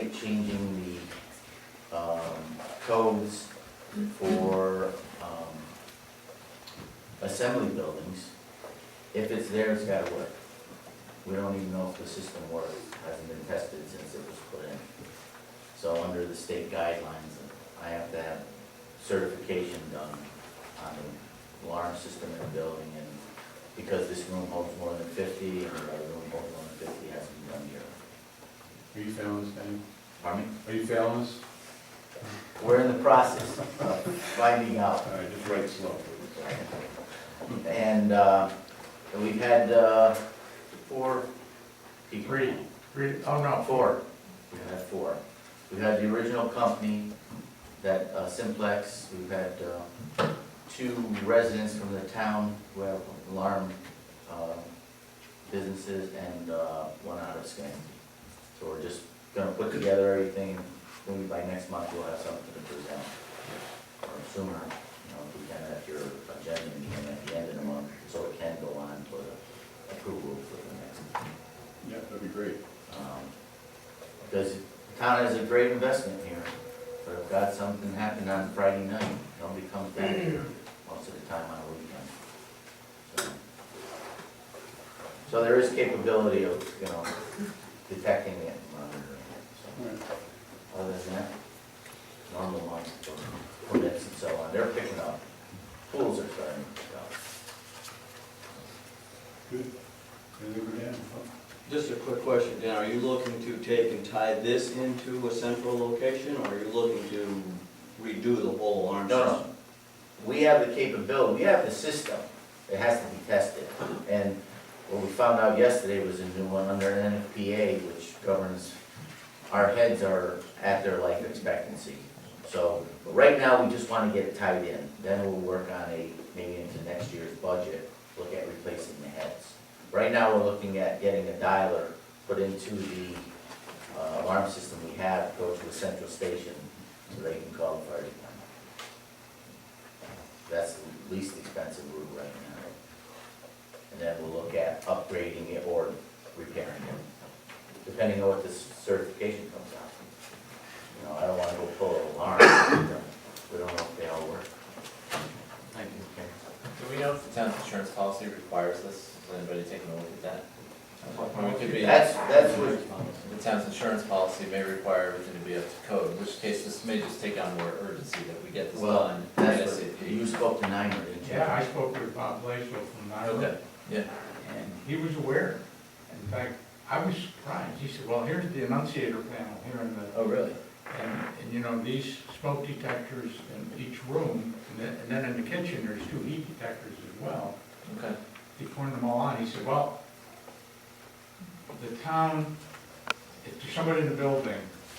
changing the codes for assembly buildings. If it's there, it's gotta work. We don't even know if the system works, hasn't been tested since it was put in. So under the state guidelines, I have to have certification done on the alarm system in the building, and because this room holds more than 50 and the other room holds more than 50, it has to be done here. Are you failing us, Danny? Pardon me? Are you failing us? We're in the process of finding out. All right, just write slow. And we've had 4 people. Oh, no. 4. We've had 4. We've had the original company, that Simplex. We've had 2 residents from the town who have alarm businesses, and 1 out of Schenectady. So we're just gonna put together everything. Maybe by next month we'll have something to present. Or sooner, if we can, at your agenda meeting at the end of the month, so it can go on for the approval for the next. Yeah, that'd be great. Because the town has a great investment here, but if got something happen on Friday night, nobody comes back here most of the time on a weekend. So there is capability of, detecting it and monitoring it. So, All right. other than that, normal ones for permits and so on, they're picking up. Pools are starting to pick up. Good. Anything for Dan? Just a quick question, Dan, are you looking to take and tie this into a central location, or are you looking to redo the whole alarm system? No. We have the capability, we have the system, it has to be tested. And what we found out yesterday was a new one under NFPA, which governs, our heads are at their life expectancy. So, but right now, we just want to get it tied in. Then we'll work on maybe into next year's budget, look at replacing the heads. Right now, we're looking at getting a dialer put into the alarm system we have, go to a central station, so they can call the fire department. That's the least expensive route right now. And then we'll look at upgrading it or repairing it, depending on what this certification comes out. I don't want to go pull an alarm. We don't know if they all work. Thank you. Okay. Do we know if the town's insurance policy requires this? Has anybody taken a look at that? Or it could be, That's what, the town's insurance policy may require everything to be up to code, in which case this may just take on more urgency that we get this well, done that's ASAP. what, you spoke to Niner, didn't you? Yeah, I spoke with Bob Blaisdell from Niagara. Okay, yeah. And he was aware. In fact, I was surprised. He said, well, here's the annunciator panel here in the, Oh, really? and these smoke detectors in each room, and then in the kitchen, there's 2 heat detectors as well. Okay. He pointed them all on. He said, well, the town, if there's somebody in the building,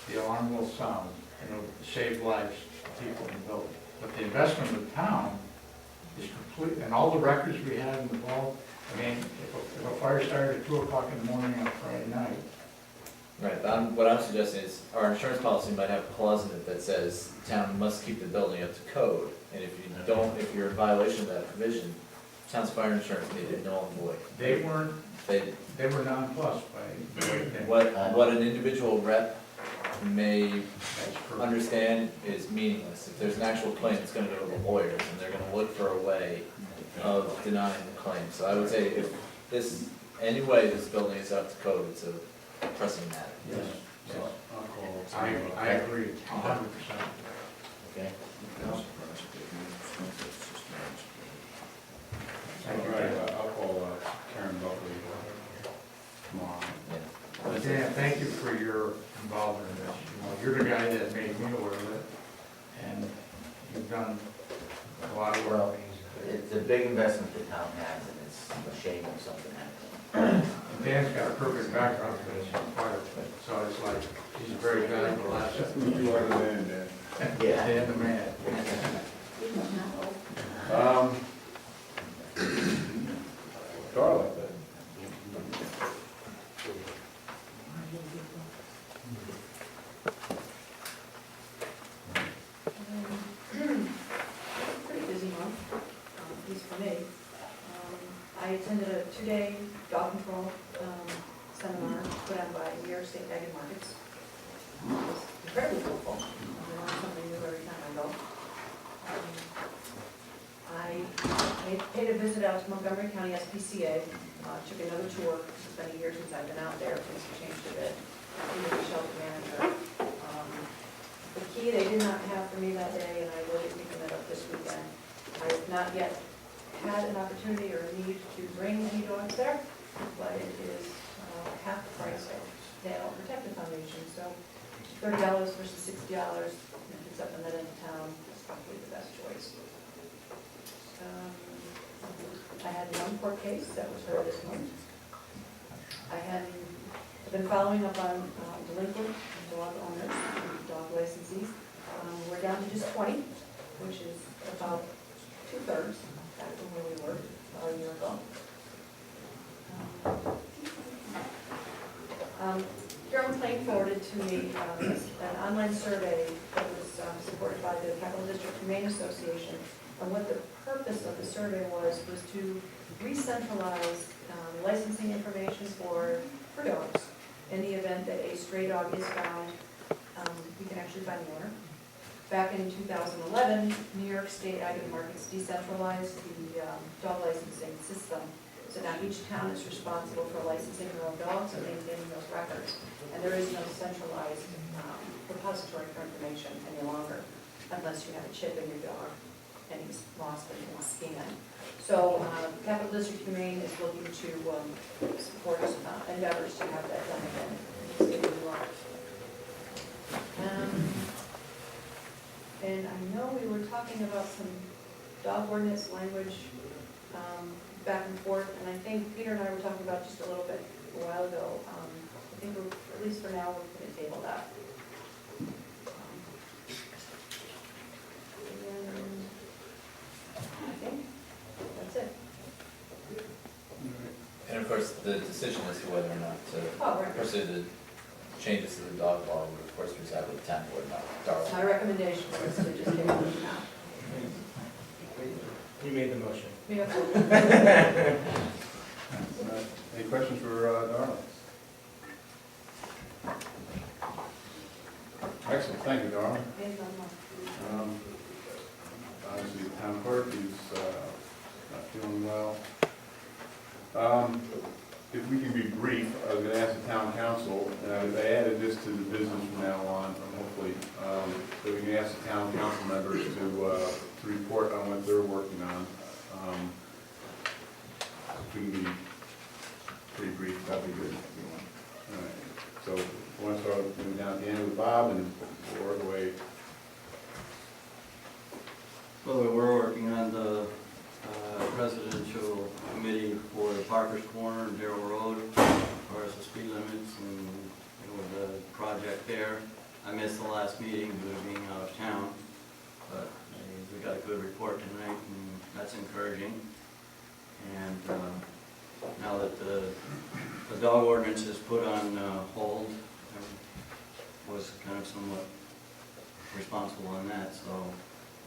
the alarm will sound, and it'll save lives of people in the building. But the investment of the town is complete, and all the records we have involved, if a fire started at 2 o'clock in the morning on a Friday night, Right, but what I'm suggesting is our insurance policy might have a clause in it that says the town must keep the building up to code. And if you don't, if you're in violation of that provision, town's fire insurance needed null and void. they were nonplussed by the way they. What an individual rep may That's correct. understand is meaningless. If there's an actual claim, it's gonna go to the lawyers, and they're gonna look for a way of denying the claim. So I would say if this, any way this building is up to code, it's a pressing matter. Yes, yes. I'll call. I agree, 100%. Okay. Thank you, All right, Dan. I'll call Karen Buckley tomorrow. Yeah. Dan, thank you for your involvement in this. You're the guy that made me aware of it, and you've done a lot of Well, work. it's a big investment the town has, and it's a shame if something happens. Dan's got a perfect background for this fire, so it's like, he's a very valuable asset. You are the man, Dan. Yeah. Dan the man. Darla. Pretty busy month, at least for me. I attended a 2-day dog control seminar put on by New York State Ag and Markets. incredibly helpful. I learn something new every time I go. I paid a visit out to Montgomery County SPCA, took another tour. It's been a year since I've been out there, things have changed a bit. I'm the shelter manager. The key they did not have for me that day, and I will be picking it up this weekend. I have not yet had an opportunity or a need to bring any dogs there, but it is half the price of the Animal Protective Foundation, so $30 versus $60, if it's up in that end of town, it's probably the best choice. I had one court case that was heard this month. I've been following up on delinquent dog owners and dog licensees. We're down to just 20, which is about 2/3 back from where we were about a year ago. Carolyn Plain forwarded to me an online survey that was supported by the Capital District Humane Association. And what the purpose of the survey was to re-centralize licensing information for dogs. In the event that a stray dog is found, we can actually find the owner. Back in 2011, New York State Ag and Markets decentralized the dog licensing system. So now each town is responsible for licensing their own dogs and maintaining those records. And there is no centralized repository for information any longer, unless you have a chip in your dog and he's lost in his scan. So Capital District Humane is looking to support endeavors to have that done again in the state of New York. And I know we were talking about some dog ordinance language back and forth, and I think Peter and I were talking about just a little bit a while ago. I think we're, at least for now, we're going to table that. I think that's it. And of course, the decision as to whether or not Oh, to right. pursue the changes to the dog law would of course reside with the town board, not Darrell. My recommendation was to just table it now. You made the motion. Yeah. Any questions for Darla? Excellent, thank you, Darla. Obviously, the town clerk is not feeling well. If we can be brief, I was gonna ask the town council, and I added this to the business from now on, hopefully, so we can ask the town council members to report on what they're working on. If we can be pretty brief, that'd be good. All right. So, I want to start moving down at the end with Bob and work away. Well, we're working on the presidential committee for Parker's Corner and Darrell Road, as far as the speed limits and the project there. I missed the last meeting due to being out of town, but we got a good report tonight, and that's encouraging. And now that the dog ordinance is put on hold, I was kind of somewhat responsible on that, so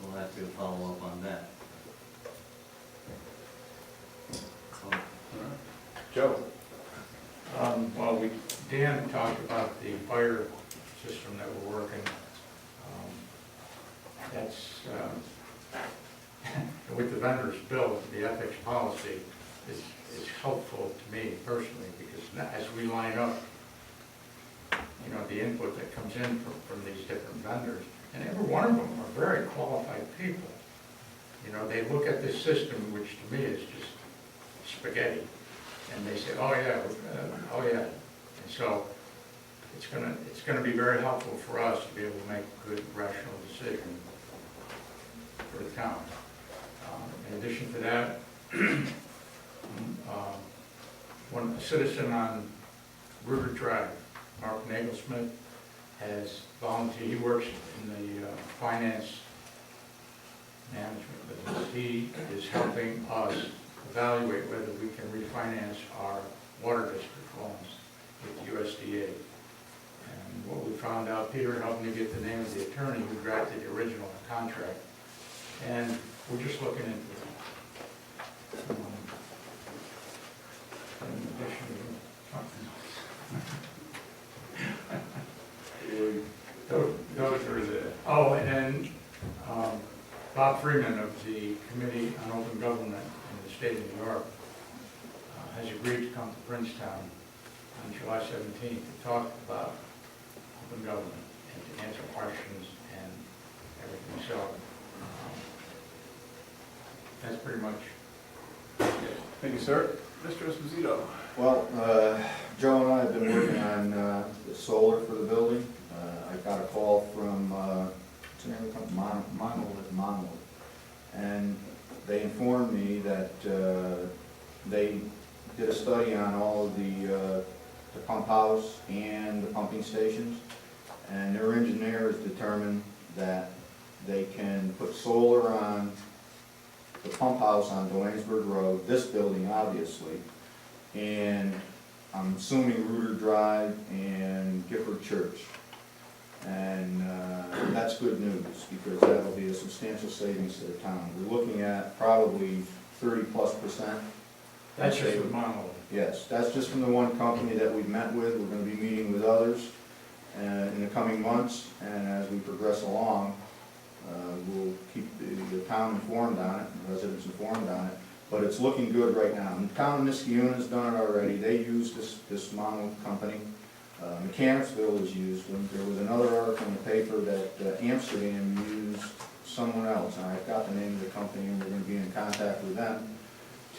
we'll have to follow up on that. So, Joe? Well, Dan talked about the fire system that we're working. That's, with the vendor's bill, the ethics policy is helpful to me personally, because as we line up, you know, the input that comes in from these different vendors, and every one of them are very qualified people. You know, they look at this system, which to me is just spaghetti, and they say, oh yeah, oh yeah. And so it's gonna be very helpful for us to be able to make a good, rational decision for the town. In addition to that, one citizen on River Drive, Mark Nagelsmith, has volunteered. He works in the finance management business. He is helping us evaluate whether we can refinance our water district loans with USDA. And what we found out, Peter helped me get the name of the attorney who drafted the original contract. And we're just looking into it. In addition to something else. Bob Freeman of the Committee on Open Government in the state of New York has agreed to come to Princetown on July 17th to talk about open government and to answer questions and everything. So that's pretty much it. Thank you, sir. Mr. Esposito. Well, Joe and I have been working on the solar for the building. I got a call from, what's the name of the company? Monolith. And they informed me that they did a study on all of the pump house and the pumping stations. And their engineers determined that they can put solar on the pump house on Delainsburg Road, this building obviously, and I'm assuming Reuter Drive and Gifford Church. And that's good news, because that'll be a substantial savings to the town. We're looking at probably 30+%. That's just with Monolith. Yes, that's just from the one company that we've met with. We're gonna be meeting with others in the coming months, and as we progress along, we'll keep the town informed on it, and residents informed on it. But it's looking good right now. And the town of Niskayuna's done it already. They use this Monolith company. Mechanicsville has used them. There was another article in the paper that Amsterdam used someone else, and I've got the name of the company, and we're gonna be in contact with them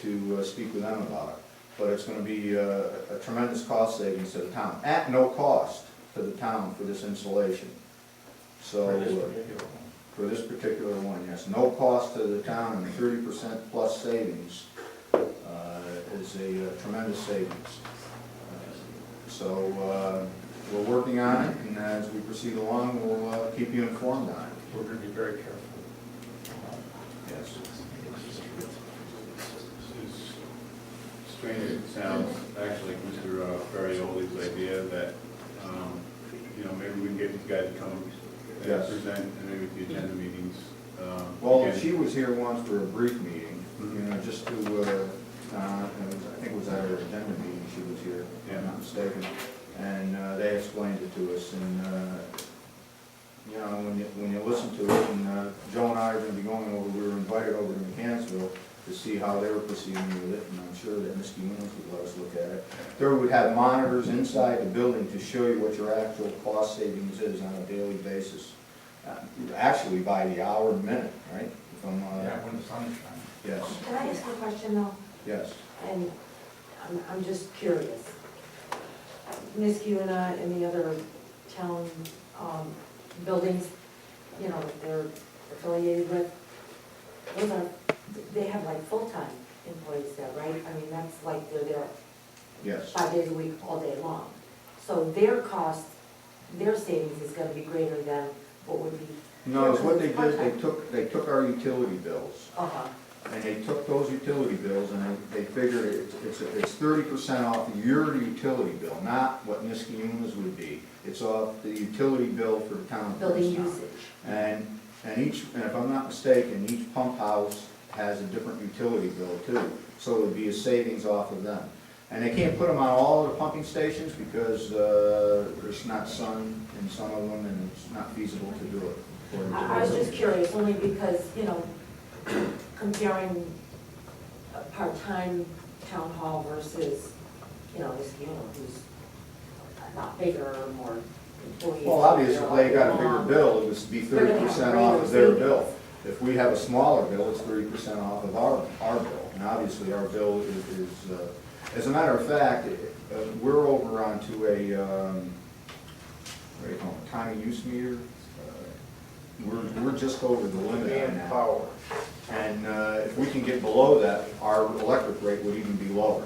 to speak with them about it. But it's gonna be a tremendous cost savings to the town, at no cost to the town for this installation. So, For this particular one. for this particular one, yes, no cost to the town and 30%+ savings is a tremendous savings. So we're working on it, and as we proceed along, we'll keep you informed on it. We're going to be very careful. Yes. As strange as it sounds, actually, Mr. Ferrioli's idea that, maybe we can get these guys to come and Yes. present, and maybe at the agenda meetings. Well, again. she was here once for a brief meeting, just to, I think it was at our agenda meeting, she was here, if I'm not mistaken. And they explained it to us, and, when you listen to it, and Joe and I are gonna be going over, we were invited over to Mechanicsville to see how they were proceeding with it, and I'm sure that Ms. Unions would let us look at it. There would have monitors inside the building to show you what your actual cost savings is on a daily basis. Actually by the hour and minute, right? From, Yeah, when the sun is shining. yes, Can I ask a question though? yes. And I'm just curious. Niskayuna and the other town buildings, they're affiliated with, those are, they have like full-time employees there, right? I mean, that's like they're there Yes. 5 days a week, all day long. So their cost, their savings is gonna be greater than what would be. No, what they did, Part-time. they took our utility bills, Uh-huh, and they took those utility bills, and they figured it's 30% off your utility bill, not what Niskayuna's would be. It's off the utility bill for the town of building Princetown. usage. And if I'm not mistaken, each pump house has a different utility bill too, so it would be a savings off of them. And they can't put them on all the pumping stations because there's not sun in some of them, and it's not feasible to do it. according to I was the- just curious, only because, comparing a part-time town hall versus, Niskayuna, who's not bigger or more employees. Well, obviously, if they got a bigger bill, it would be 30% off of their bill. If we have a smaller bill, it's 30% off of our bill. And obviously, our bill is as a matter of fact, we're over onto a, what do you call it, time of use meter. We're just over the limit on that. Power. And if we can get below that, our electric rate would even be lower.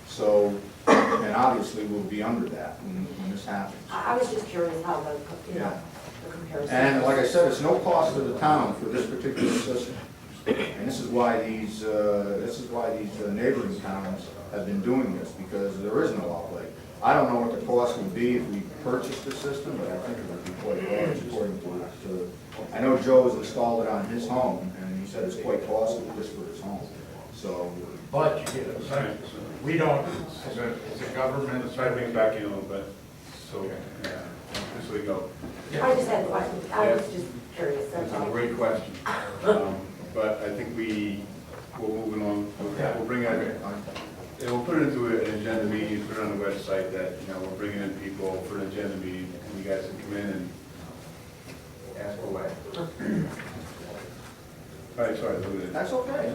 So, and obviously, we'll be under that when this happens. I was just curious how the comparison. And like I said, it's no cost to the town for this particular system. And this is why these neighboring towns have been doing this, because there is no outlay. I don't know what the cost would be if we purchased the system, but I think it would be quite large according to, I know Joe's installed it on his home, and he said it's quite costly just for his home. So, But you get a sense, we don't, as a government, Let's try to bring it back in a little bit. So, Okay. yeah. just so you go. I just had a question, I was just curious, that's That's a all. great question. But I think we'll move on, we'll bring it, and we'll put it into an agenda meeting, put it on the website that, you know, we're bringing in people for an agenda meeting, and you guys can come in and ask away. All right, sorry, look at it. That's okay.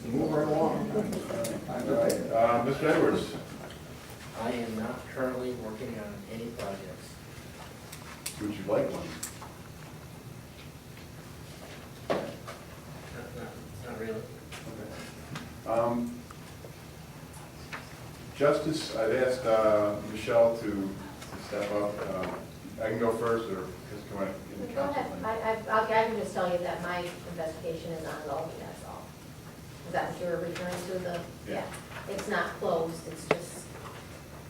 Move right along. All right, Mr. Edwards, I am not currently working on any projects. would you like one? Not really. Justice, I've asked Michelle to step up. I can go first, or just come on in the Go council. ahead. I can just tell you that my investigation is ongoing, that's all. Is that what you were referring to, the? Yeah. It's not closed, it's just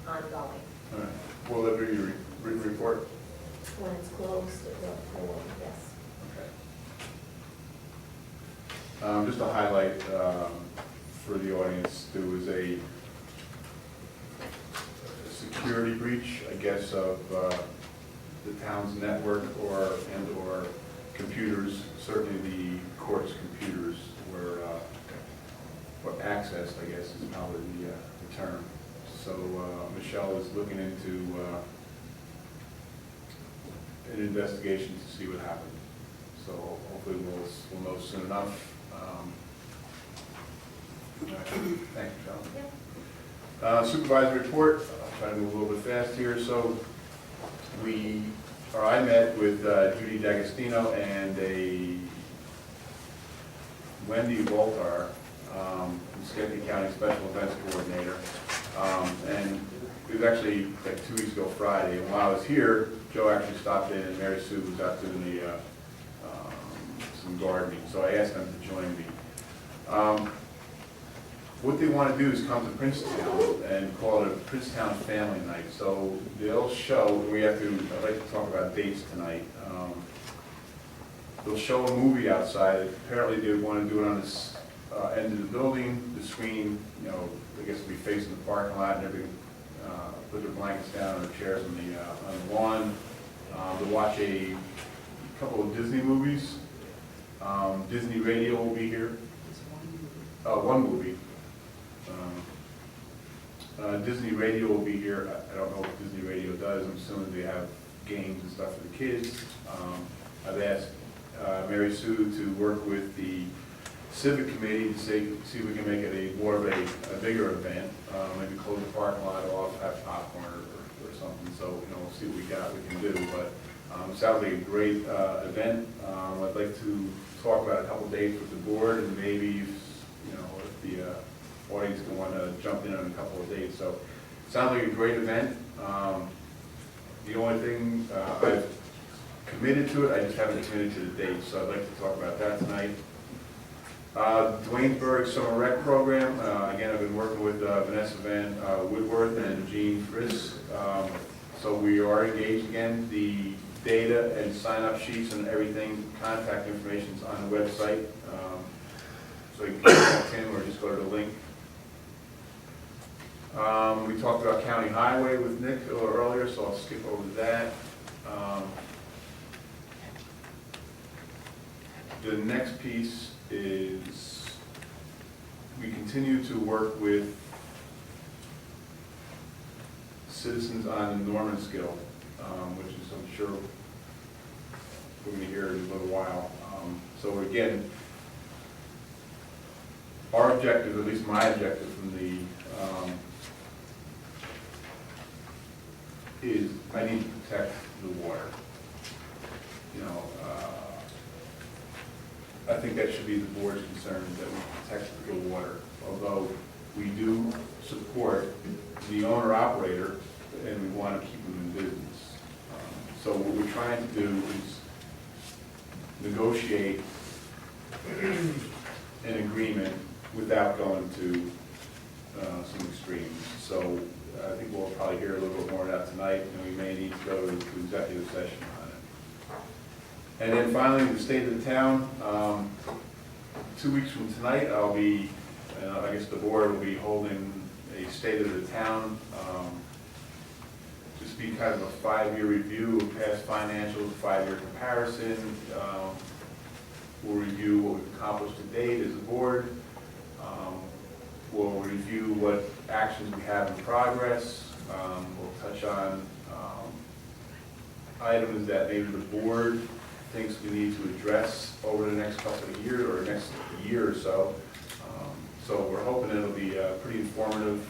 ongoing. All right. Will that be your written report? When it's closed, it will, yes. Okay. Just to highlight for the audience, there was a security breach, I guess, of the town's network or computers. Certainly the court's computers were accessed, I guess is probably the term. So Michelle is looking into an investigation to see what happened. So hopefully we'll know soon enough. Thank you, Michelle. Supervisor report, I'll try to move a little bit fast here. So I met with Judy D'Agostino and a Wendy Voltar, from Schenectady County Special Events Coordinator. And it was actually like 2 weeks ago Friday. And while I was here, Joe actually stopped in and Mary Sue was out doing some gardening. So I asked them to join me. What they want to do is come to Princetown and call it a Princetown Family Night. So they'll show, I'd like to talk about dates tonight. They'll show a movie outside. Apparently they want to do it on this end of the building. The screen, you know, I guess will be facing the parking lot and everything. Put their blankets down or chairs on the lawn. They'll watch a couple of Disney movies. Disney Radio will be here. One movie. Disney Radio will be here. I don't know what Disney Radio does. I'm assuming they have games and stuff for the kids. I've asked Mary Sue to work with the Civic Committee to see if we can make it more of a bigger event. Maybe close the parking lot off, have popcorn or something. So, you know, we'll see what we can do. But it sounds like a great event. I'd like to talk about a couple dates with the board and maybe, you know, if the audience can want to jump in on a couple of dates. So it sounds like a great event. The only thing, I've committed to it, I just haven't committed to the date, so I'd like to talk about that tonight. Dwaynesburg Summer Rec Program, again, I've been working with Vanessa Van Woodworth and Jean Friss. So we are engaged again. The data and sign-up sheets and everything, contact information is on the website. So you can contact him or just go to the link. We talked about County Highway with Nick a little earlier, so I'll skip over that. The next piece is we continue to work with citizens on the Norman skill, which is, I'm sure, we're going to hear in a little while. So again, our objective, at least my objective from the is I need to protect the water. You know, I think that should be the board's concern, that we protect the water. Although we do support the owner-operator and we want to keep them in business. So what we're trying to do is negotiate an agreement without going to some extremes. So I think we'll probably hear a little bit more of that tonight, and we may need to go to executive session on it. And then finally, the state of the town. 2 weeks from tonight, I'll be, I guess the board will be holding a state of the town, just be kind of a 5-year review of past financials, 5-year comparison. We'll review what we've accomplished to date as a board. We'll review what actions we have in progress. We'll touch on items that maybe the board thinks we need to address over the next couple of years or next year or so. So we're hoping it'll be pretty informative.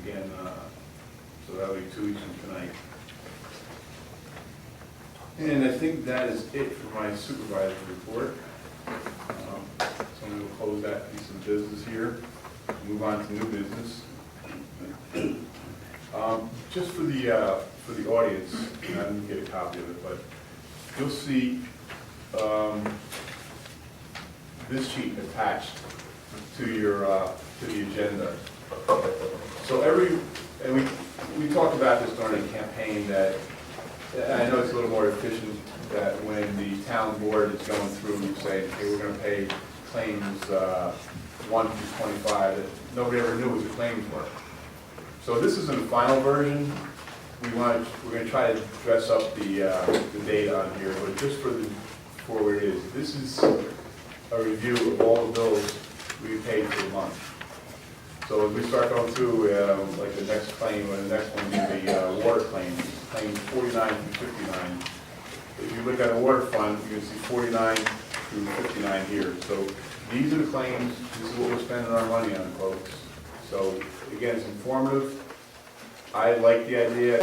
Again, so that'll be 2 weeks from tonight. And I think that is it for my supervisor's report. So I'm going to close that piece of business here, move on to new business. Just for the audience, and I didn't get a copy of it, but you'll see this sheet attached to your to the agenda. So we talked about this during the campaign that, and I know it's a little more efficient that when the town board is going through saying, hey, we're gonna pay claims 1 through 25, that nobody ever knew what the claims were. So this isn't the final version. We're gonna try to dress up the date on here, but just for where it is, this is a review of all the bills we paid for the month. So as we start going through, like the next claim, or the next one will be the water claims, claims 49 through 59. If you look at the water fund, you can see 49 through 59 here. So these are the claims, this is what we're spending our money on, folks. So again, it's informative. I like the idea.